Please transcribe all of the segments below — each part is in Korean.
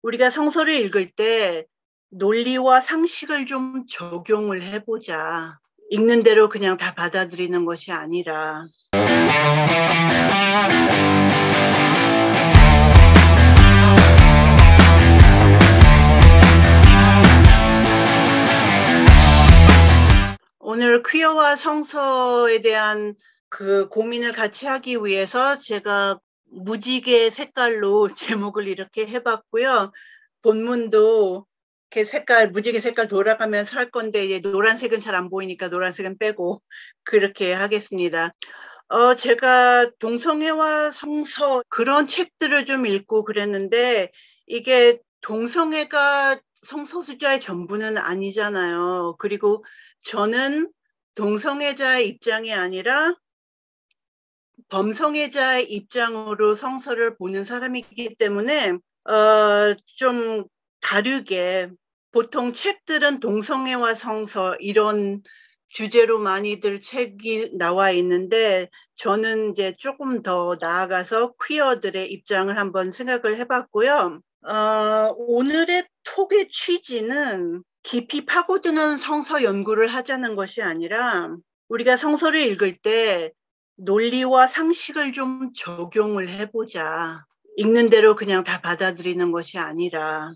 우리가 성서를 읽을 때 논리와 상식을 좀 적용을 해보자. 읽는 대로 그냥 다 받아들이는 것이 아니라. 오늘 퀴어와 성서에 대한 그 고민을 같이 하기 위해서 제가 무지개 색깔로 제목을 이렇게 해봤고요. 본문도 이렇게 무지개 색깔 돌아가면서 할 건데, 이제 노란색은 잘 안 보이니까 노란색은 빼고 그렇게 하겠습니다. 제가 동성애와 성서 그런 책들을 좀 읽고 그랬는데, 이게 동성애가 성소수자의 전부는 아니잖아요. 그리고 저는 동성애자의 입장이 아니라 범성애자의 입장으로 성서를 보는 사람이기 때문에 좀 다르게, 보통 책들은 동성애와 성서 이런 주제로 많이들 책이 나와 있는데, 저는 이제 조금 더 나아가서 퀴어들의 입장을 한번 생각을 해봤고요. 오늘의 톡의 취지는 깊이 파고드는 성서 연구를 하자는 것이 아니라, 우리가 성서를 읽을 때 논리와 상식을 좀 적용을 해보자. 읽는 대로 그냥 다 받아들이는 것이 아니라,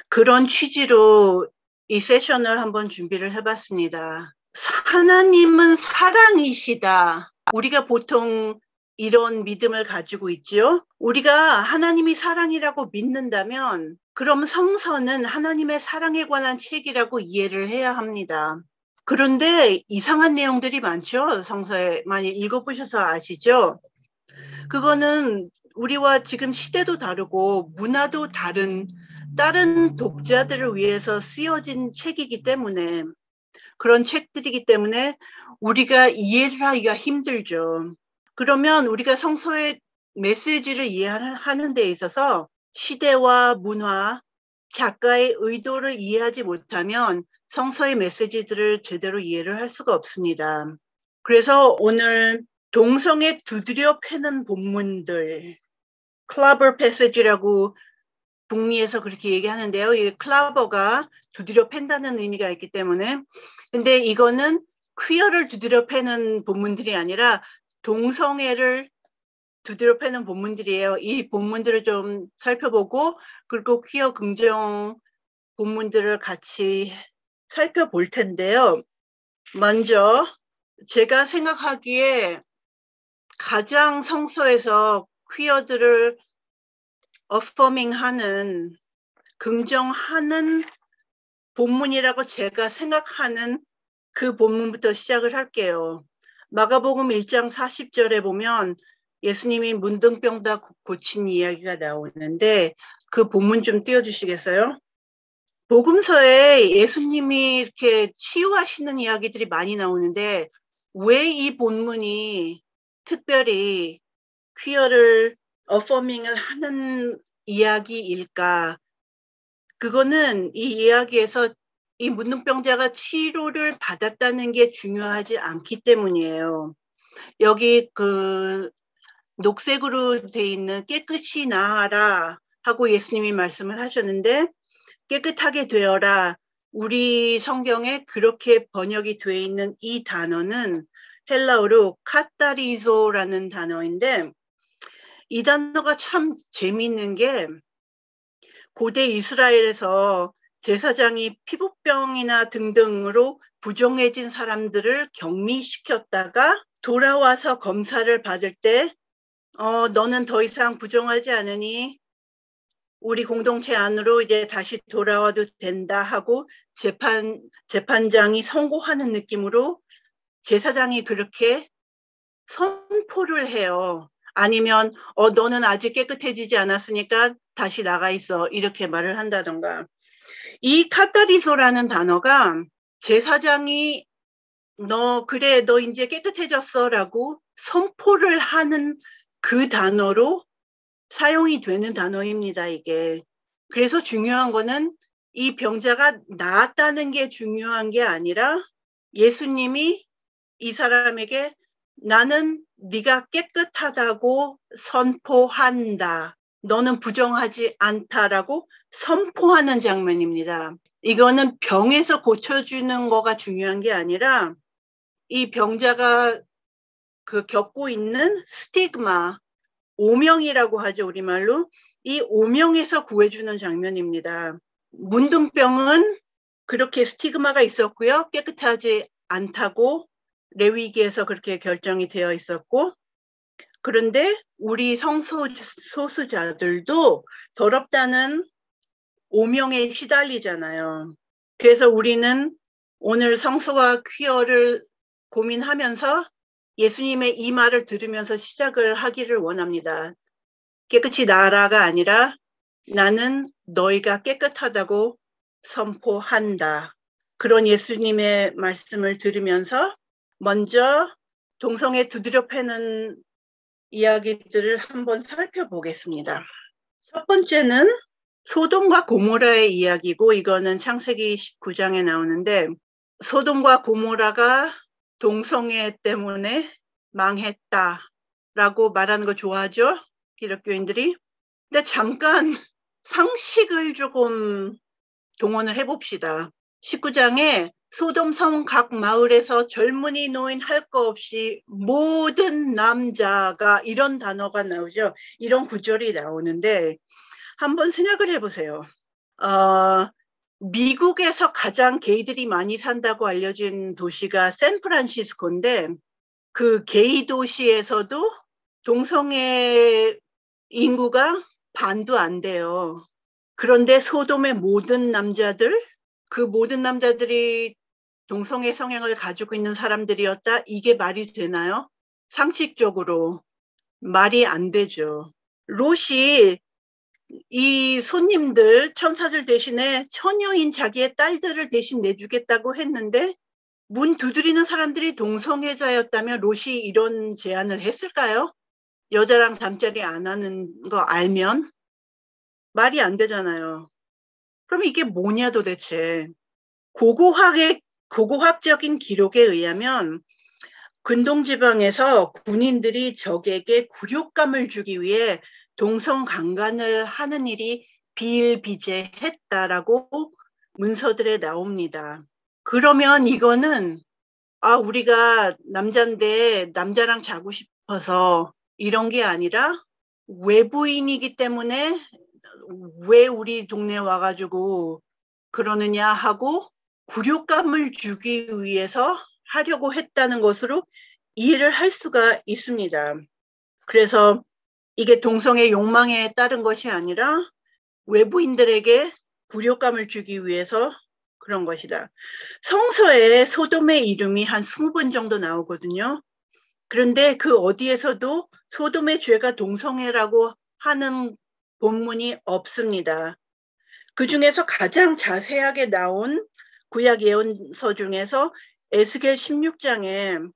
그런 취지로 이 세션을 한번 준비를 해봤습니다. 하나님은 사랑이시다. 우리가 보통 이런 믿음을 가지고 있지요. 우리가 하나님이 사랑이라고 믿는다면 그럼 성서는 하나님의 사랑에 관한 책이라고 이해를 해야 합니다. 그런데 이상한 내용들이 많죠. 성서에 많이 읽어보셔서 아시죠? 그거는 우리와 지금 시대도 다르고 문화도 다른 독자들을 위해서 쓰여진 책이기 때문에, 그런 책들이기 때문에 우리가 이해를 하기가 힘들죠. 그러면 우리가 성서의 메시지를 이해하는 데 있어서 시대와 문화, 작가의 의도를 이해하지 못하면 성서의 메시지들을 제대로 이해를 할 수가 없습니다. 그래서 오늘 동성애 두드려 패는 본문들, 클라버 패시지라고 북미에서 그렇게 얘기하는데요. 이 클라버가 두드려 팬다는 의미가 있기 때문에. 근데 이거는 퀴어를 두드려 패는 본문들이 아니라 동성애를 두드려 패는 본문들이에요. 이 본문들을 좀 살펴보고, 그리고 퀴어 긍정 본문들을 같이 살펴볼 텐데요. 먼저 제가 생각하기에 가장 성서에서 퀴어들을 affirming하는, 긍정하는 본문이라고 제가 생각하는 그 본문부터 시작을 할게요. 마가복음 1장 40절에 보면 예수님이 문둥병 다 고친 이야기가 나오는데, 그 본문 좀 띄워주시겠어요? 복음서에 예수님이 이렇게 치유하시는 이야기들이 많이 나오는데, 왜 이 본문이 특별히 퀴어를 어퍼밍을 하는 이야기일까? 그거는 이 이야기에서 이 문둥병자가 치료를 받았다는 게 중요하지 않기 때문이에요. 여기 그 녹색으로 돼 있는 깨끗이 나아라 하고 예수님이 말씀을 하셨는데, 깨끗하게 되어라, 우리 성경에 그렇게 번역이 되어 있는 이 단어는 헬라어로 카타리조라는 단어인데, 이 단어가 참 재미있는 게, 고대 이스라엘에서 제사장이 피부병이나 등등으로 부정해진 사람들을 격리시켰다가 돌아와서 검사를 받을 때 너는 더 이상 부정하지 않으니 우리 공동체 안으로 이제 다시 돌아와도 된다 하고 재판장이 선고하는 느낌으로 제사장이 그렇게 선포를 해요. 아니면 너는 아직 깨끗해지지 않았으니까 다시 나가 있어, 이렇게 말을 한다던가. 이 카타리소라는 단어가 제사장이 너 이제 깨끗해졌어 라고 선포를 하는 그 단어로 사용이 되는 단어입니다, 이게. 그래서 중요한 거는 이 병자가 나았다는 게 중요한 게 아니라, 예수님이 이 사람에게 나는 네가 깨끗하다고 선포한다, 너는 부정하지 않다라고 선포하는 장면입니다. 이거는 병에서 고쳐주는 거가 중요한 게 아니라 이 병자가 그 겪고 있는 스티그마, 오명이라고 하죠, 우리말로. 이 오명에서 구해주는 장면입니다. 문둥병은 그렇게 스티그마가 있었고요. 깨끗하지 않다고 레위기에서 그렇게 결정이 되어 있었고, 그런데 우리 성소수자들도 더럽다는 오명에 시달리잖아요. 그래서 우리는 오늘 성소와 퀴어를 고민하면서 예수님의 이 말을 들으면서 시작을 하기를 원합니다. 깨끗이 나아라가 아니라 나는 너희가 깨끗하다고 선포한다. 그런 예수님의 말씀을 들으면서 먼저 동성애 두드려 패는 이야기들을 한번 살펴보겠습니다. 첫 번째는 소돔과 고모라의 이야기고, 이거는 창세기 19장에 나오는데, 소돔과 고모라가 동성애 때문에 망했다라고 말하는 거 좋아하죠? 기독교인들이. 근데 잠깐 상식을 조금 동원을 해봅시다. 19장에 소돔성 각 마을에서 젊은이 노인 할 거 없이 모든 남자가, 이런 단어가 나오죠. 이런 구절이 나오는데 한번 생각을 해보세요. 미국에서 가장 게이들이 많이 산다고 알려진 도시가 샌프란시스코인데, 그 게이 도시에서도 동성애 인구가 반도 안 돼요. 그런데 소돔의 모든 남자들, 그 모든 남자들이 동성애 성향을 가지고 있는 사람들이었다? 이게 말이 되나요? 상식적으로 말이 안 되죠. 롯이 이 손님들, 천사들 대신에 처녀인 자기의 딸들을 대신 내주겠다고 했는데, 문 두드리는 사람들이 동성애자였다면 롯이 이런 제안을 했을까요? 여자랑 잠자리 안 하는 거 알면? 말이 안 되잖아요. 그럼 이게 뭐냐 도대체. 고고학적인 기록에 의하면 근동지방에서 군인들이 적에게 굴욕감을 주기 위해 동성 강간을 하는 일이 비일비재했다라고 문서들에 나옵니다. 그러면 이거는 우리가 남자인데 남자랑 자고 싶어서 이런 게 아니라 외부인이기 때문에 왜 우리 동네에 와가지고 그러느냐 하고 굴욕감을 주기 위해서 하려고 했다는 것으로 이해를 할 수가 있습니다. 그래서 이게 동성애 욕망에 따른 것이 아니라 외부인들에게 굴욕감을 주기 위해서 그런 것이다. 성서에 소돔의 이름이 한 20번 정도 나오거든요. 그런데 그 어디에서도 소돔의 죄가 동성애라고 하는 본문이 없습니다. 그 중에서 가장 자세하게 나온 구약 예언서 중에서 에스겔 16장에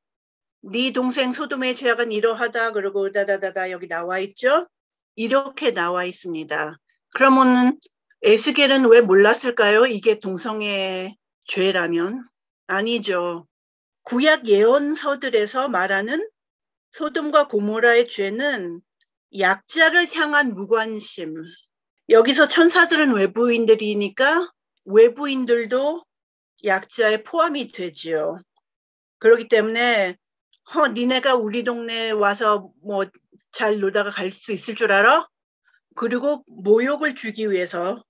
네 동생 소돔의 죄악은 이러하다 그러고 다다다다 여기 나와 있죠. 이렇게 나와 있습니다. 그러면은 에스겔은 왜 몰랐을까요? 이게 동성애 죄라면? 아니죠. 구약 예언서들에서 말하는 소돔과 고모라의 죄는 약자를 향한 무관심. 여기서 천사들은 외부인들이니까 외부인들도 약자에 포함이 되지요. 그렇기 때문에 니네가 우리 동네에 와서 뭐 잘 놀다가 갈 수 있을 줄 알아? 그리고 모욕을 주기 위해서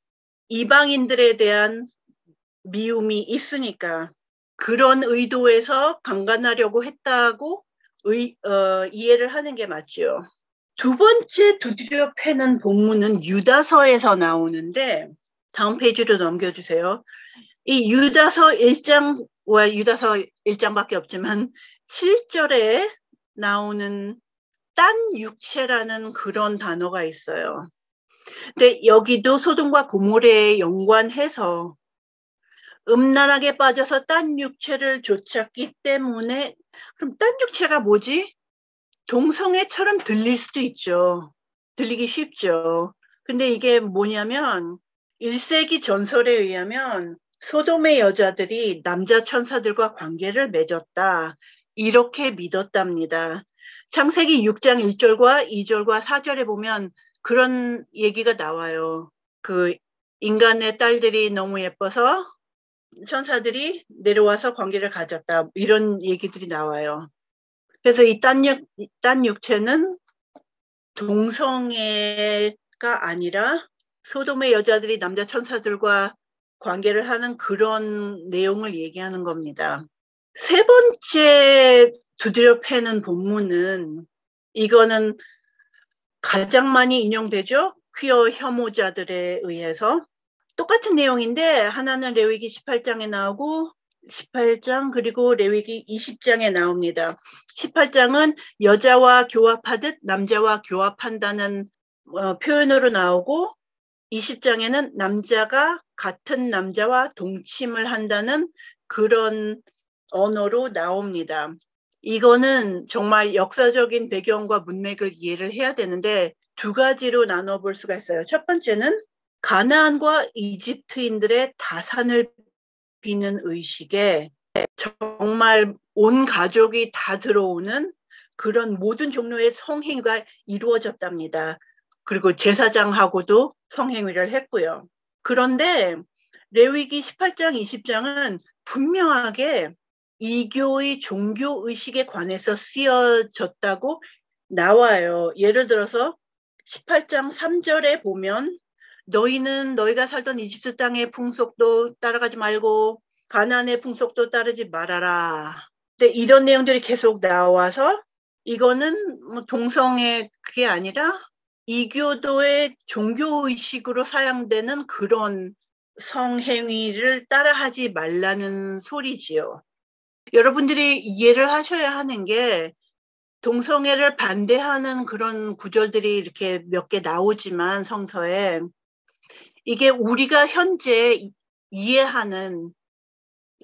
이방인들에 대한 미움이 있으니까 그런 의도에서 강간하려고 했다고 이해를 하는 게 맞죠. 두 번째 두드려 패는 본문은 유다서에서 나오는데 다음 페이지로 넘겨주세요. 이 유다서 1장과 유다서 1장밖에 없지만 7절에 나오는 딴 육체라는 그런 단어가 있어요. 근데 여기도 소돔과 고모레에 연관해서 음란하게 빠져서 딴 육체를 좇았기 때문에, 그럼 딴 육체가 뭐지? 동성애처럼 들릴 수도 있죠. 들리기 쉽죠. 근데 이게 뭐냐면 1세기 전설에 의하면 소돔의 여자들이 남자 천사들과 관계를 맺었다. 이렇게 믿었답니다. 창세기 6장 1절과 2절과 4절에 보면 그런 얘기가 나와요. 그 인간의 딸들이 너무 예뻐서 천사들이 내려와서 관계를 가졌다. 이런 얘기들이 나와요. 그래서 이 딴 육체는 동성애가 아니라 소돔의 여자들이 남자 천사들과 관계를 하는 그런 내용을 얘기하는 겁니다. 세 번째 두드려 패는 본문은, 이거는 가장 많이 인용되죠? 퀴어 혐오자들에 의해서. 똑같은 내용인데 하나는 레위기 18장에 나오고 18장 그리고 레위기 20장에 나옵니다. 18장은 여자와 교합하듯 남자와 교합한다는 표현으로 나오고 20장에는 남자가 같은 남자와 동침을 한다는 그런 언어로 나옵니다. 이거는 정말 역사적인 배경과 문맥을 이해를 해야 되는데 두 가지로 나눠볼 수가 있어요. 첫 번째는 가나안과 이집트인들의 다산을 비는 의식에 정말 온 가족이 다 들어오는 그런 모든 종류의 성행위가 이루어졌답니다. 그리고 제사장하고도 성행위를 했고요. 그런데 레위기 18장, 20장은 분명하게 이교의 종교의식에 관해서 쓰여졌다고 나와요. 예를 들어서 18장 3절에 보면 너희는 너희가 살던 이집트 땅의 풍속도 따라가지 말고 가나안의 풍속도 따르지 말아라. 근데 이런 내용들이 계속 나와서 이거는 뭐 동성애 그게 아니라 이교도의 종교의식으로 사용되는 그런 성행위를 따라하지 말라는 소리지요. 여러분들이 이해를 하셔야 하는 게 동성애를 반대하는 그런 구절들이 이렇게 몇 개 나오지만 성서에 이게 우리가 현재 이해하는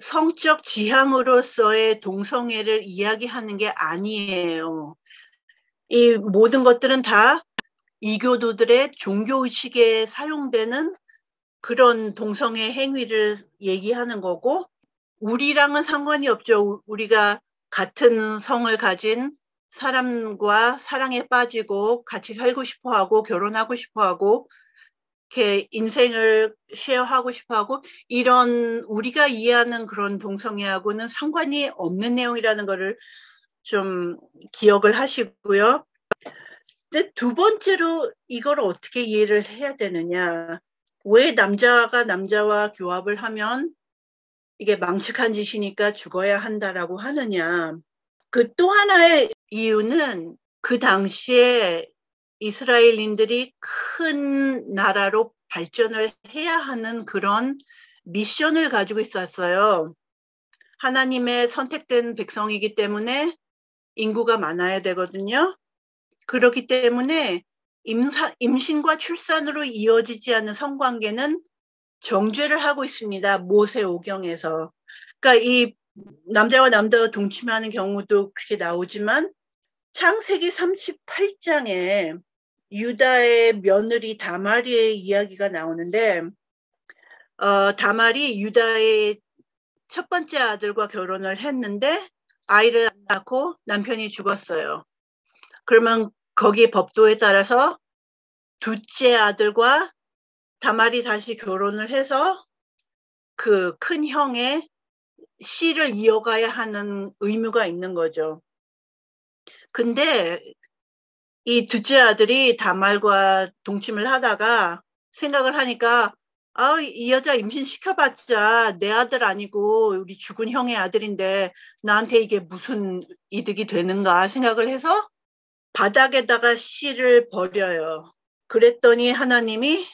성적 지향으로서의 동성애를 이야기하는 게 아니에요. 이 모든 것들은 다 이교도들의 종교의식에 사용되는 그런 동성애 행위를 얘기하는 거고 우리랑은 상관이 없죠. 우리가 같은 성을 가진 사람과 사랑에 빠지고 같이 살고 싶어하고 결혼하고 싶어하고 이렇게 인생을 쉐어하고 싶어하고 이런 우리가 이해하는 그런 동성애하고는 상관이 없는 내용이라는 거를 좀 기억을 하시고요. 근데 두 번째로 이걸 어떻게 이해를 해야 되느냐. 왜 남자가 남자와 교합을 하면 이게 망측한 짓이니까 죽어야 한다라고 하느냐. 그 또 하나의 이유는 그 당시에 이스라엘인들이 큰 나라로 발전을 해야 하는 그런 미션을 가지고 있었어요. 하나님의 선택된 백성이기 때문에 인구가 많아야 되거든요. 그렇기 때문에 임신과 출산으로 이어지지 않는 성관계는 정죄를 하고 있습니다. 모세오경에서. 그러니까 이 남자와 남자가 동침하는 경우도 그렇게 나오지만 창세기 38장에 유다의 며느리 다말의 이야기가 나오는데 다말이 유다의 첫 번째 아들과 결혼을 했는데 아이를 낳고 남편이 죽었어요. 그러면 거기 법도에 따라서 둘째 아들과 다말이 다시 결혼을 해서 그 큰 형의 씨를 이어가야 하는 의무가 있는 거죠. 근데 이 둘째 아들이 다말과 동침을 하다가 생각을 하니까 이 여자 임신시켜봤자 내 아들 아니고 우리 죽은 형의 아들인데 나한테 이게 무슨 이득이 되는가 생각을 해서 바닥에다가 씨를 버려요. 그랬더니 하나님이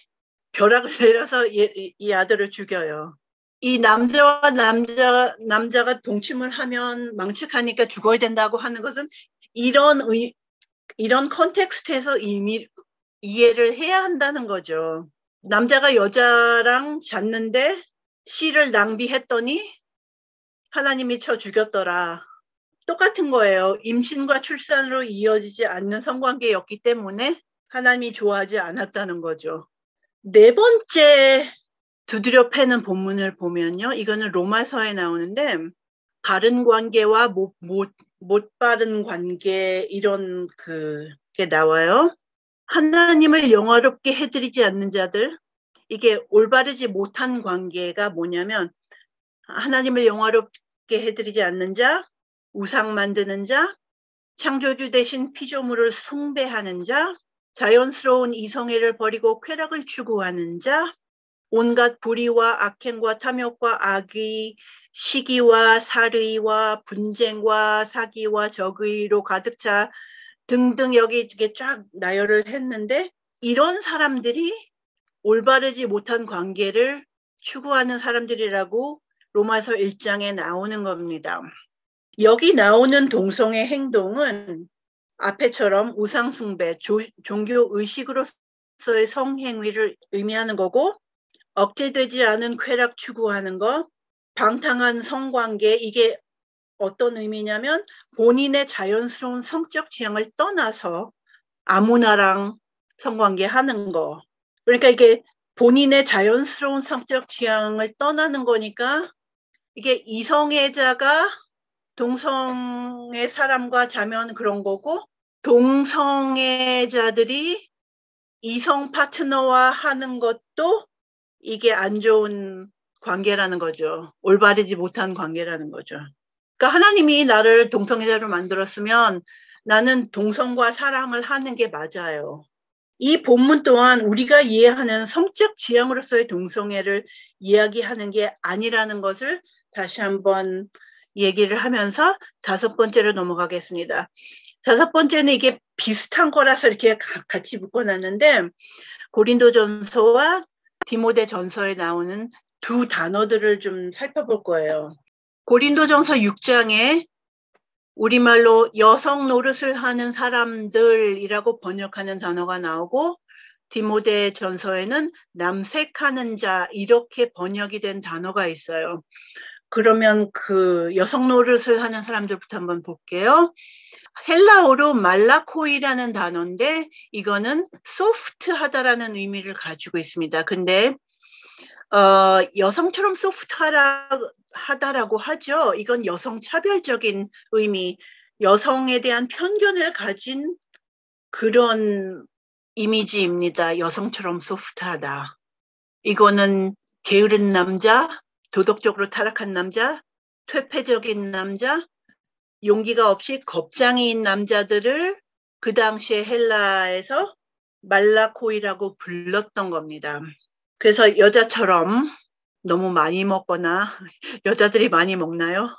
벼락을 내려서 이 아들을 죽여요. 이 남자와 남자가 동침을 하면 망측하니까 죽어야 된다고 하는 것은 이런 컨텍스트에서 이미 이해를 해야 한다는 거죠. 남자가 여자랑 잤는데 씨를 낭비했더니 하나님이 쳐 죽였더라. 똑같은 거예요. 임신과 출산으로 이어지지 않는 성관계였기 때문에 하나님이 좋아하지 않았다는 거죠. 네 번째 두드려 패는 본문을 보면요. 이거는 로마서에 나오는데 바른 관계와 못 바른 관계 이런 그게 나와요. 하나님을 영화롭게 해드리지 않는 자들, 이게 올바르지 못한 관계가 뭐냐면 하나님을 영화롭게 해드리지 않는 자, 우상 만드는 자, 창조주 대신 피조물을 숭배하는 자, 자연스러운 이성애를 버리고 쾌락을 추구하는 자, 온갖 불의와 악행과 탐욕과 악의, 시기와 살의와 분쟁과 사기와 적의로 가득 차 등등 여기 이렇게 쫙 나열을 했는데 이런 사람들이 올바르지 못한 관계를 추구하는 사람들이라고 로마서 1장에 나오는 겁니다. 여기 나오는 동성의 행동은 앞에처럼 우상숭배, 종교의식으로서의 성행위를 의미하는 거고 억제되지 않은 쾌락 추구하는 것, 방탕한 성관계, 이게 어떤 의미냐면 본인의 자연스러운 성적 취향을 떠나서 아무나랑 성관계 하는 거. 그러니까 이게 본인의 자연스러운 성적 취향을 떠나는 거니까 이게 이성애자가 동성애 사람과 자면 그런 거고 동성애자들이 이성 파트너와 하는 것도 이게 안 좋은 관계라는 거죠. 올바르지 못한 관계라는 거죠. 그러니까 하나님이 나를 동성애자로 만들었으면 나는 동성과 사랑을 하는 게 맞아요. 이 본문 또한 우리가 이해하는 성적 지향으로서의 동성애를 이야기하는 게 아니라는 것을 다시 한번 얘기를 하면서 5번째로 넘어가겠습니다. 5번째는 이게 비슷한 거라서 이렇게 같이 묶어놨는데 고린도전서와 디모데전서에 나오는 두 단어들을 좀 살펴볼 거예요. 고린도전서 6장에 우리말로 여성 노릇을 하는 사람들이라고 번역하는 단어가 나오고 디모데전서에는 남색하는 자 이렇게 번역이 된 단어가 있어요. 그러면 그 여성 노릇을 하는 사람들부터 한번 볼게요. 헬라어로 말라코이라는 단어인데 이거는 소프트하다라는 의미를 가지고 있습니다. 근데 여성처럼 소프트하다라고 하죠. 이건 여성 차별적인 의미, 여성에 대한 편견을 가진 그런 이미지입니다. 여성처럼 소프트하다. 이거는 게으른 남자, 도덕적으로 타락한 남자, 퇴폐적인 남자, 용기가 없이 겁장이인 남자들을 그 당시에 헬라에서 말라코이라고 불렀던 겁니다. 그래서 여자처럼 너무 많이 먹거나 여자들이 많이 먹나요?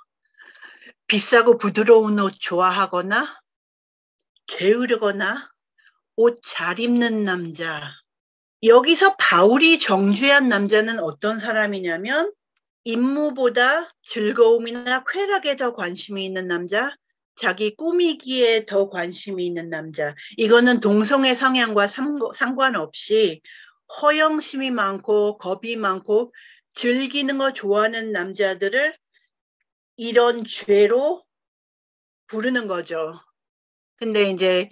비싸고 부드러운 옷 좋아하거나 게으르거나 옷 잘 입는 남자. 여기서 바울이 정죄한 남자는 어떤 사람이냐면 임무보다 즐거움이나 쾌락에 더 관심이 있는 남자, 자기 꾸미기에 더 관심이 있는 남자. 이거는 동성애 성향과 상관없이 허영심이 많고 겁이 많고 즐기는 거 좋아하는 남자들을 이런 죄로 부르는 거죠. 근데 이제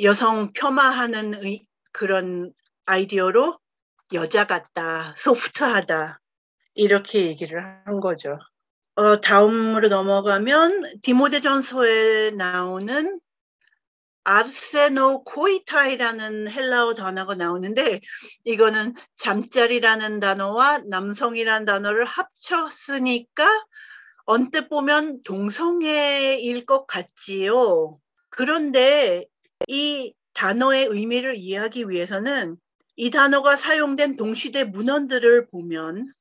여성 폄하하는 그런 아이디어로 여자 같다, 소프트하다 이렇게 얘기를 한 거죠. 다음으로 넘어가면 디모데전서에 나오는 아르세노코이타이라는 헬라어 단어가 나오는데 이거는 잠자리라는 단어와 남성이라는 단어를 합쳤으니까 언뜻 보면 동성애일 것 같지요. 그런데 이 단어의 의미를 이해하기 위해서는 이 단어가 사용된 동시대 문헌들을 보면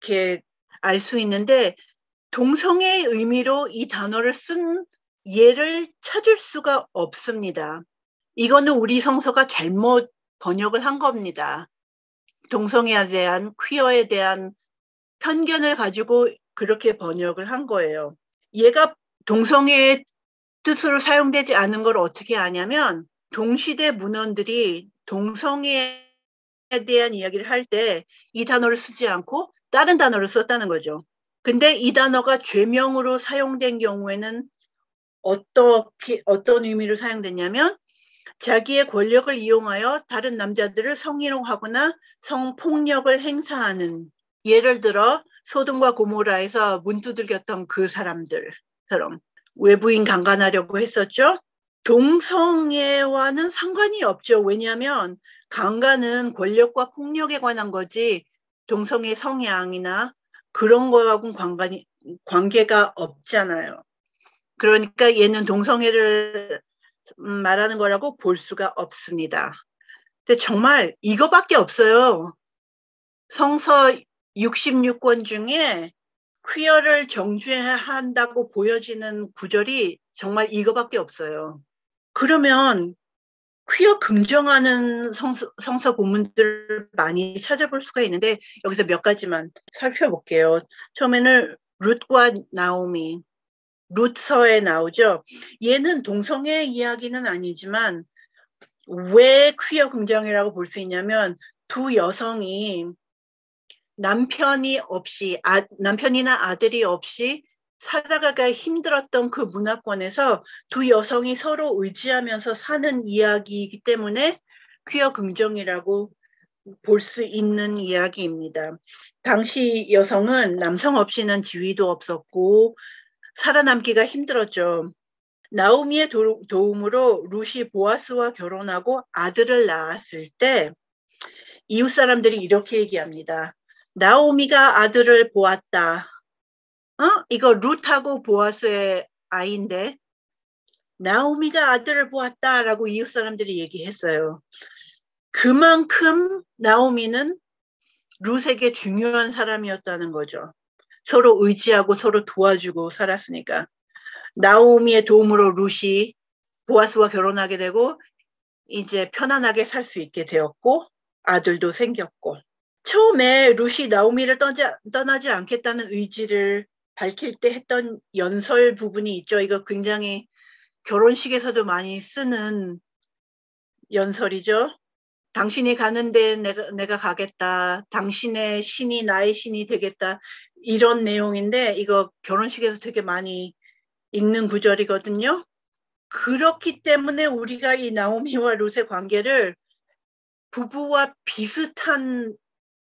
이렇게 알 수 있는데 동성애의 의미로 이 단어를 쓴 예를 찾을 수가 없습니다. 이거는 우리 성서가 잘못 번역을 한 겁니다. 동성애에 대한, 퀴어에 대한 편견을 가지고 그렇게 번역을 한 거예요. 얘가 동성애의 뜻으로 사용되지 않은 걸 어떻게 아냐면 동시대 문헌들이 동성애에 대한 이야기를 할 때 이 단어를 쓰지 않고 다른 단어를 썼다는 거죠. 근데 이 단어가 죄명으로 사용된 경우에는 어떤 의미로 사용됐냐면 자기의 권력을 이용하여 다른 남자들을 성희롱하거나 성폭력을 행사하는, 예를 들어 소돔과 고모라에서 문 두들겼던 그 사람들처럼 외부인 강간하려고 했었죠. 동성애와는 상관이 없죠. 왜냐하면 강간은 권력과 폭력에 관한 거지 동성애 성향이나 그런 거하고는 관계가 없잖아요. 그러니까 얘는 동성애를 말하는 거라고 볼 수가 없습니다. 근데 정말 이거밖에 없어요. 성서 66권 중에 퀴어를 정죄한다고 보여지는 구절이 정말 이거밖에 없어요. 그러면 퀴어 긍정하는 성서 본문들을 많이 찾아볼 수가 있는데 여기서 몇 가지만 살펴볼게요. 처음에는 룻과 나오미, 룻서에 나오죠. 얘는 동성애 이야기는 아니지만 왜 퀴어 긍정이라고 볼 수 있냐면 두 여성이 남편이나 아들이 없이 살아가기가 힘들었던 그 문화권에서 두 여성이 서로 의지하면서 사는 이야기이기 때문에 퀴어 긍정이라고 볼 수 있는 이야기입니다. 당시 여성은 남성 없이는 지위도 없었고 살아남기가 힘들었죠. 나오미의 도움으로 룻이 보아스와 결혼하고 아들을 낳았을 때 이웃 사람들이 이렇게 얘기합니다. 나오미가 아들을 보았다. 이거 룻하고 보아스의 아이인데 나오미가 아들을 보았다라고 이웃 사람들이 얘기했어요. 그만큼 나오미는 룻에게 중요한 사람이었다는 거죠. 서로 의지하고 서로 도와주고 살았으니까. 나오미의 도움으로 룻이 보아스와 결혼하게 되고 이제 편안하게 살 수 있게 되었고 아들도 생겼고 처음에 룻이 나오미를 떠나지 않겠다는 의지를 밝힐 때 했던 연설 부분이 있죠. 이거 굉장히 결혼식에서도 많이 쓰는 연설이죠. 당신이 가는데 내가 가겠다. 당신의 신이 나의 신이 되겠다. 이런 내용인데 이거 결혼식에서 되게 많이 읽는 구절이거든요. 그렇기 때문에 우리가 이 나오미와 룻의 관계를 부부와 비슷한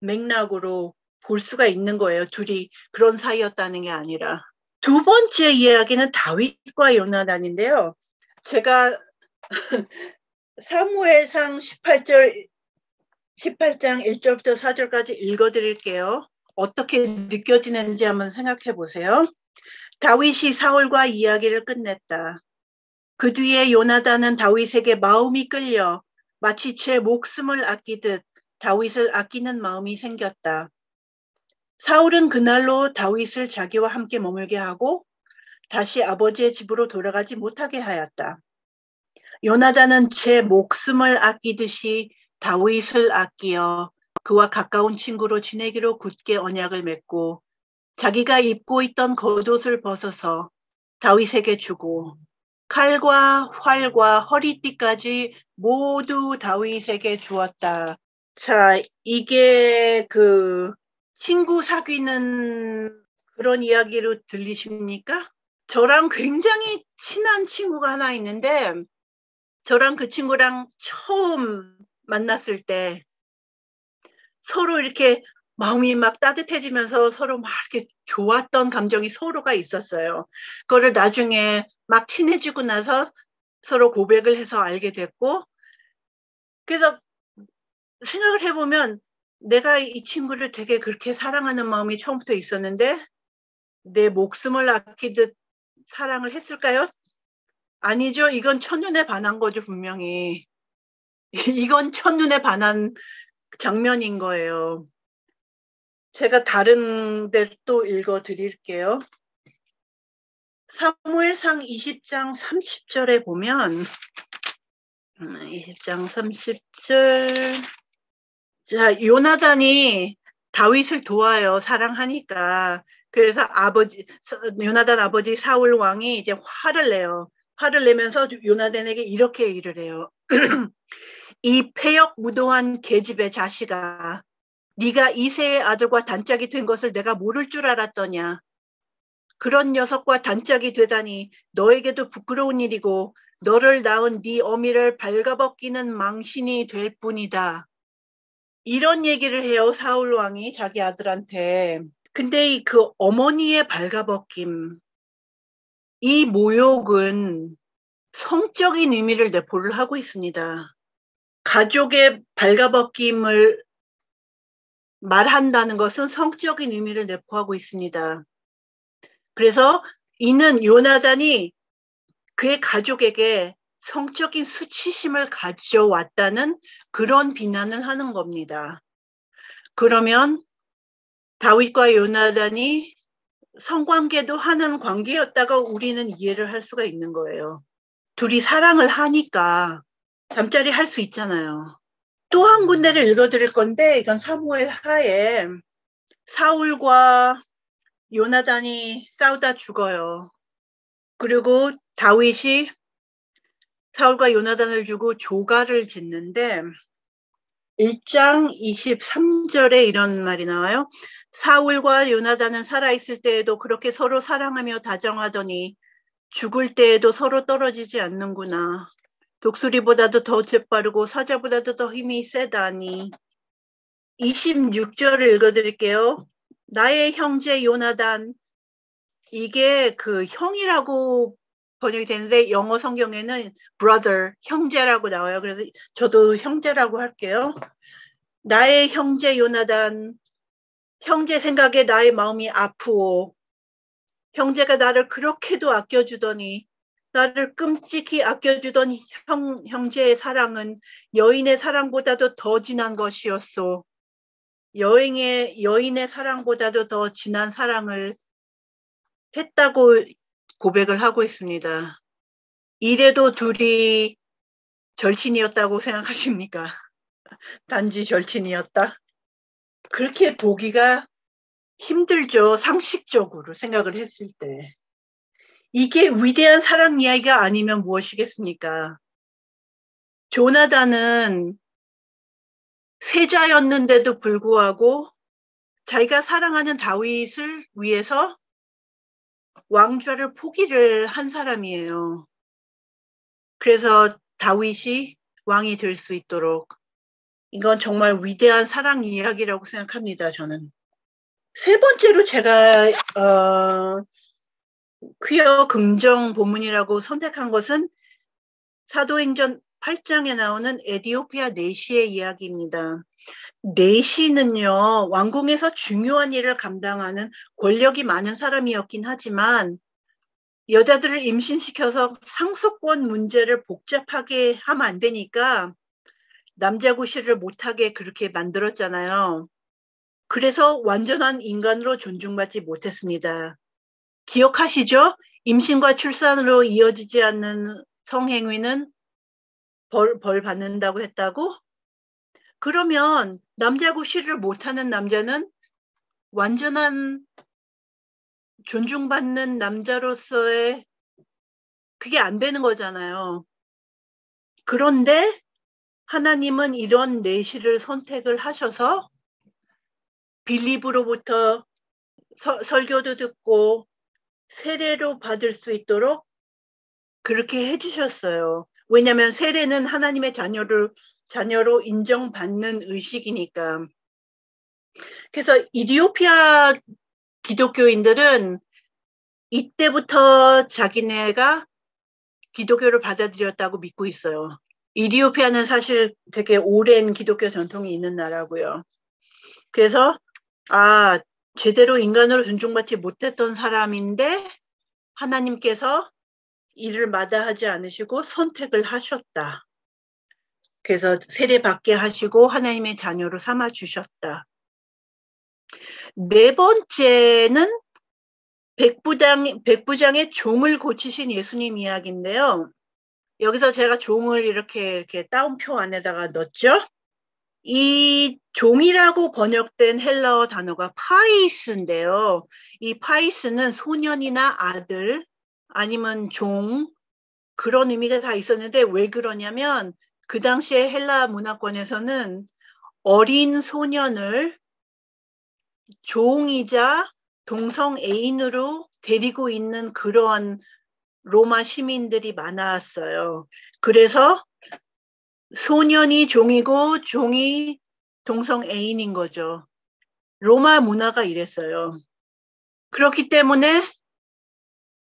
맥락으로 볼 수가 있는 거예요. 둘이 그런 사이였다는 게 아니라. 두 번째 이야기는 다윗과 요나단인데요. 제가 사무엘상 18장 1절부터 4절까지 읽어드릴게요. 어떻게 느껴지는지 한번 생각해 보세요. 다윗이 사울과 이야기를 끝냈다. 그 뒤에 요나단은 다윗에게 마음이 끌려 마치 제 목숨을 아끼듯 다윗을 아끼는 마음이 생겼다. 사울은 그날로 다윗을 자기와 함께 머물게 하고 다시 아버지의 집으로 돌아가지 못하게 하였다. 요나단은 제 목숨을 아끼듯이 다윗을 아끼어 그와 가까운 친구로 지내기로 굳게 언약을 맺고 자기가 입고 있던 겉옷을 벗어서 다윗에게 주고 칼과 활과 허리띠까지 모두 다윗에게 주었다. 자, 이게 그 친구 사귀는 그런 이야기로 들리십니까? 저랑 굉장히 친한 친구가 하나 있는데 저랑 그 친구랑 처음 만났을 때 서로 이렇게 마음이 막 따뜻해지면서 서로 막 이렇게 좋았던 감정이 서로가 있었어요. 그거를 나중에 막 친해지고 나서 서로 고백을 해서 알게 됐고 그래서 생각을 해보면 내가 이 친구를 되게 그렇게 사랑하는 마음이 처음부터 있었는데 내 목숨을 아끼듯 사랑을 했을까요? 아니죠. 이건 첫눈에 반한 거죠, 분명히. 이건 첫눈에 반한 장면인 거예요. 제가 다른 데 또 읽어 드릴게요. 사무엘상 20장 30절에 보면 20장 30절 자, 요나단이 다윗을 도와요. 사랑하니까. 그래서 요나단 아버지 사울 왕이 이제 화를 내요. 화를 내면서 요나단에게 이렇게 일을 해요. 이 패역 무도한 계집의 자식아, 네가 이새의 아들과 단짝이 된 것을 내가 모를 줄 알았더냐. 그런 녀석과 단짝이 되다니 너에게도 부끄러운 일이고 너를 낳은 네 어미를 발가벗기는 망신이 될 뿐이다. 이런 얘기를 해요. 사울 왕이 자기 아들한테. 근데 그 어머니의 발가벗김, 이 모욕은 성적인 의미를 내포를 하고 있습니다. 가족의 발가벗김을 말한다는 것은 성적인 의미를 내포하고 있습니다. 그래서 이는 요나단이 그의 가족에게 성적인 수치심을 가져왔다는 그런 비난을 하는 겁니다. 그러면 다윗과 요나단이 성관계도 하는 관계였다가 우리는 이해를 할 수가 있는 거예요. 둘이 사랑을 하니까 잠자리 할 수 있잖아요. 또 한 군데를 읽어드릴 건데 이건 사무엘 하에 사울과 요나단이 싸우다 죽어요. 그리고 다윗이 사울과 요나단을 주고 조가를 짓는데 1장 23절에 이런 말이 나와요. 사울과 요나단은 살아있을 때에도 그렇게 서로 사랑하며 다정하더니 죽을 때에도 서로 떨어지지 않는구나. 독수리보다도 더 재빠르고 사자보다도 더 힘이 세다니. 26절을 읽어드릴게요. 나의 형제 요나단. 이게 그 형이라고 번역이 되는데 영어 성경에는 brother, 형제라고 나와요. 그래서 저도 형제라고 할게요. 나의 형제 요나단, 형제 생각에 나의 마음이 아프오. 형제가 나를 그렇게도 아껴주더니 나를 끔찍히 아껴주던 형제의 사랑은 여인의 사랑보다도 더 진한 것이었소. 여인의 사랑보다도 더 진한 사랑을 했다고 고백을 하고 있습니다. 이래도 둘이 절친이었다고 생각하십니까? 단지 절친이었다? 그렇게 보기가 힘들죠. 상식적으로 생각을 했을 때. 이게 위대한 사랑 이야기가 아니면 무엇이겠습니까? 조나단은 세자였는데도 불구하고 자기가 사랑하는 다윗을 위해서 왕좌를 포기를 한 사람이에요. 그래서 다윗이 왕이 될 수 있도록 이건 정말 위대한 사랑 이야기라고 생각합니다. 저는. 세 번째로 제가 퀴어 긍정 본문이라고 선택한 것은 사도행전 8장에 나오는 에디오피아 내시의 이야기입니다. 내시는요, 왕궁에서 중요한 일을 감당하는 권력이 많은 사람이었긴 하지만 여자들을 임신시켜서 상속권 문제를 복잡하게 하면 안 되니까 남자구실을 못하게 그렇게 만들었잖아요. 그래서 완전한 인간으로 존중받지 못했습니다. 기억하시죠? 임신과 출산으로 이어지지 않는 성행위는 벌 받는다고 했다고? 그러면 남자구실을 못하는 남자는 완전한 존중받는 남자로서의 그게 안 되는 거잖아요. 그런데 하나님은 이런 내시를 선택을 하셔서 빌립으로부터 설교도 듣고 세례로 받을 수 있도록 그렇게 해주셨어요. 왜냐하면 세례는 하나님의 자녀로 인정받는 의식이니까. 그래서 이디오피아 기독교인들은 이때부터 자기네가 기독교를 받아들였다고 믿고 있어요. 이디오피아는 사실 되게 오랜 기독교 전통이 있는 나라고요. 그래서 제대로 인간으로 존중받지 못했던 사람인데 하나님께서 이를 마다하지 않으시고 선택을 하셨다. 그래서 세례받게 하시고 하나님의 자녀로 삼아주셨다. 네 번째는 백부장의 종을 고치신 예수님 이야기인데요. 여기서 제가 종을 이렇게 따옴표 안에다가 넣었죠. 이 종이라고 번역된 헬라어 단어가 파이스인데요. 이 파이스는 소년이나 아들 아니면 종 그런 의미가 다 있었는데 왜 그러냐면 그 당시에 헬라 문화권에서는 어린 소년을 종이자 동성 애인으로 데리고 있는 그런 로마 시민들이 많았어요. 그래서 소년이 종이고 종이 동성 애인인 거죠. 로마 문화가 이랬어요. 그렇기 때문에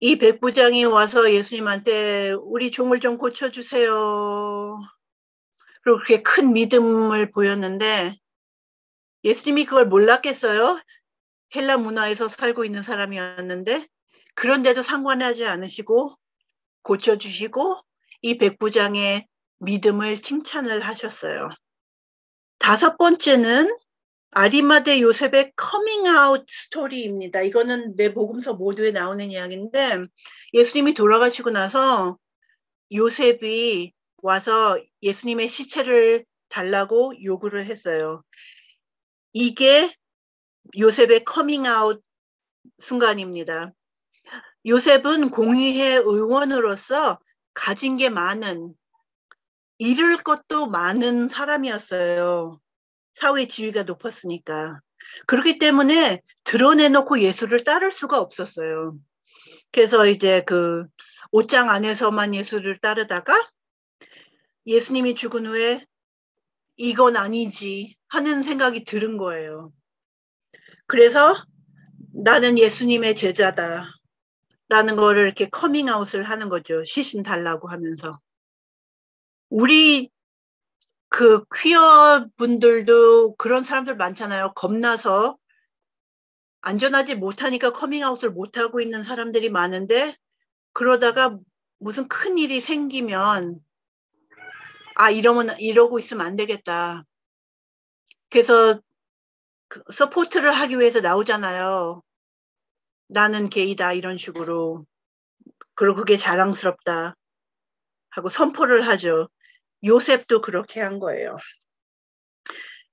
이 백부장이 와서 예수님한테 우리 종을 좀 고쳐주세요. 그리고 그렇게 큰 믿음을 보였는데 예수님이 그걸 몰랐겠어요? 헬라 문화에서 살고 있는 사람이었는데 그런데도 상관하지 않으시고 고쳐주시고 이 백부장의 믿음을 칭찬을 하셨어요. 다섯 번째는 아리마대 요셉의 커밍아웃 스토리입니다. 이거는 내 복음서 모두에 나오는 이야기인데 예수님이 돌아가시고 나서 요셉이 와서 예수님의 시체를 달라고 요구를 했어요. 이게 요셉의 커밍아웃 순간입니다. 요셉은 공의회 의원으로서 가진 게 많은, 잃을 것도 많은 사람이었어요. 사회 지위가 높았으니까. 그렇기 때문에 드러내놓고 예수를 따를 수가 없었어요. 그래서 이제 그 옷장 안에서만 예수를 따르다가 예수님이 죽은 후에 이건 아니지 하는 생각이 들은 거예요. 그래서 나는 예수님의 제자다 라는 거를 이렇게 커밍아웃을 하는 거죠. 시신 달라고 하면서. 우리 그 퀴어 분들도 그런 사람들 많잖아요. 겁나서 안전하지 못하니까 커밍아웃을 못하고 있는 사람들이 많은데 그러다가 무슨 큰 일이 생기면 이러고 있으면 안 되겠다. 그래서 서포트를 하기 위해서 나오잖아요. 나는 게이다 이런 식으로. 그리고 그게 자랑스럽다 하고 선포를 하죠. 요셉도 그렇게 한 거예요.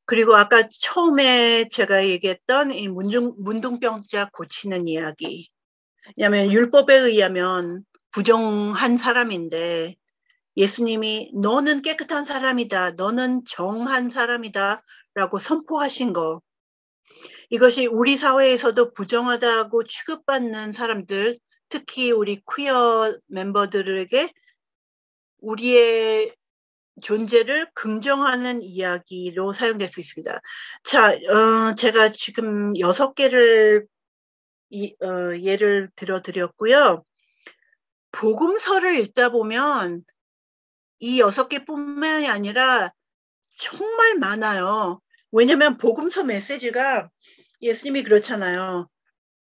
그리고 아까 처음에 제가 얘기했던 이 문둥병자 고치는 이야기. 왜냐하면 율법에 의하면 부정한 사람인데 예수님이 너는 깨끗한 사람이다. 너는 정한 사람이다. 라고 선포하신 거. 이것이 우리 사회에서도 부정하다고 취급받는 사람들, 특히 우리 퀴어 멤버들에게 우리의 존재를 긍정하는 이야기로 사용될 수 있습니다. 자, 제가 지금 6개를 예를 들어드렸고요. 복음서를 읽다 보면 이 6개뿐만이 아니라 정말 많아요. 왜냐하면 복음서 메시지가 예수님이 그렇잖아요.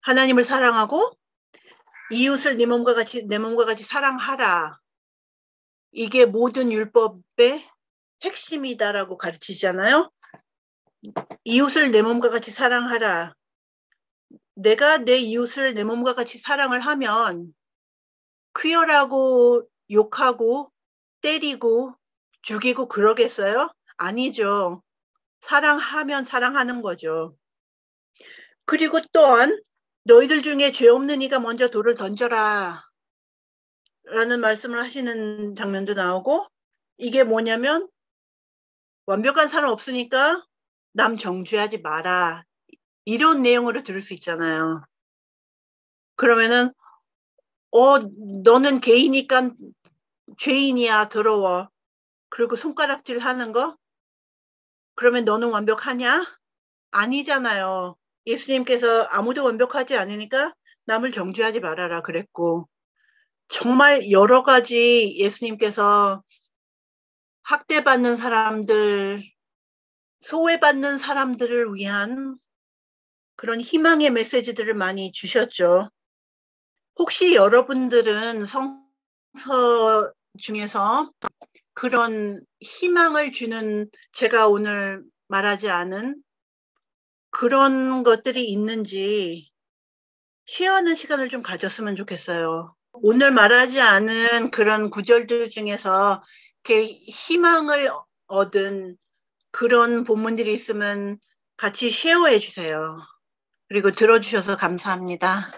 하나님을 사랑하고 이웃을 내 몸과 같이 사랑하라. 이게 모든 율법의 핵심이다라고 가르치잖아요. 이웃을 내 몸과 같이 사랑하라. 내가 내 이웃을 내 몸과 같이 사랑을 하면 퀴어라고 욕하고 때리고 죽이고 그러겠어요? 아니죠. 사랑하면 사랑하는 거죠. 그리고 또한 너희들 중에 죄 없는 이가 먼저 돌을 던져라 라는 말씀을 하시는 장면도 나오고 이게 뭐냐면 완벽한 사람 없으니까 남 정죄하지 마라 이런 내용으로 들을 수 있잖아요. 그러면은 너는 개이니까 죄인이야 더러워. 그리고 손가락질 하는 거? 그러면 너는 완벽하냐? 아니잖아요. 예수님께서 아무도 완벽하지 않으니까 남을 정죄하지 말아라 그랬고 정말 여러 가지 예수님께서 학대받는 사람들, 소외받는 사람들을 위한 그런 희망의 메시지들을 많이 주셨죠. 혹시 여러분들은 성서 중에서 그런 희망을 주는 제가 오늘 말하지 않은 그런 것들이 있는지 쉐어하는 시간을 좀 가졌으면 좋겠어요. 오늘 말하지 않은 그런 구절들 중에서 이렇게 희망을 얻은 그런 본문들이 있으면 같이 쉐어해 주세요. 그리고 들어주셔서 감사합니다.